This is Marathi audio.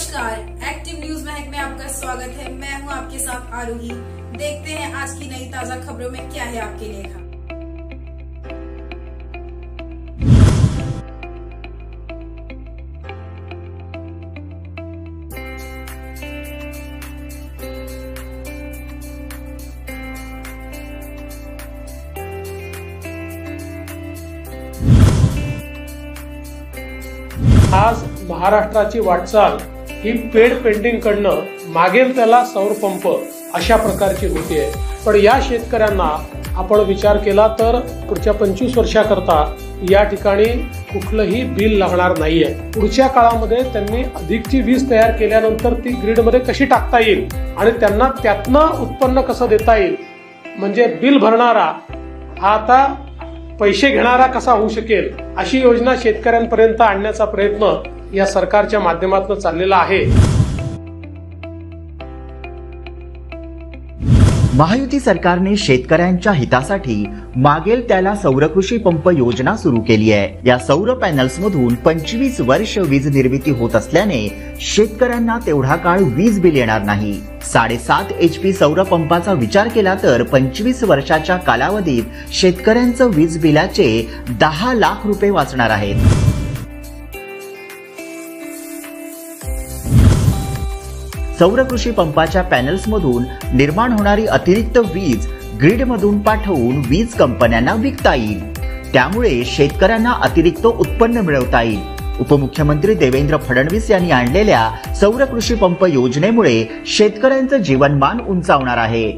नमस्कार, एक्टिव न्यूज महक में आपका स्वागत है। मैं हूं आपके साथ आरोही। देखते हैं आज की नई ताजा खबरों में क्या है आपके लिए लिखा। आज महाराष्ट्राची वाटचाल ही पेड पेंटिंग कडनं मागेल त्याला सौर पंप अशा प्रकारची होतीये। पण या शेतकऱ्यांना आपण विचार केला तर पुढच्या 25 वर्षाकरता या ठिकाणी कुठलंही बिल लागणार नाहीये। पुढच्या काळामध्ये त्यांनी अधिकची वीज तयार केल्यानंतर ती ग्रीड मध्ये कशी टाकता येईल आणि त्यांना त्यातनं उत्पन्न कसं देता येईल, म्हणजे बिल भरणारा हा आता पैसे घेणारा कसा होऊ शकेल, अशी योजना शेतकऱ्यांपर्यंत आणण्याचा प्रयत्न या सरकारच्या माध्यमातून चाललेला आहे। महायुती सरकारने शेतकऱ्यांच्या हितासाठी मागेल त्याला सौर कृषी पंप योजना सुरू केली आहे। या सौर पॅनल्स मधून 25 वर्ष वीज निर्मिती होत असल्याने शेतकऱ्यांना तेवढा काळ वीज बिल येणार नाही। 7.5 HP सौर पंपाचा विचार केला तर 25 वर्षाच्या कालावधीत शेतकऱ्यांचं वीज बिलाचे 10 लाख रुपये वाचणार आहेत। सौर कृषी पंपाच्या पॅनल्स मधून निर्माण होणारी अतिरिक्त वीज ग्रिड मधून पाठवून वीज कंपन्यांना विकता येईल। त्यामुळे शेतकऱ्यांना अतिरिक्त उत्पन्न मिळवता येईल। उपमुख्यमंत्री देवेंद्र फडणवीस यांनी आणलेल्या सौर कृषी पंप योजनेमुळे शेतकऱ्यांचं जीवनमान उंचावणार आहे।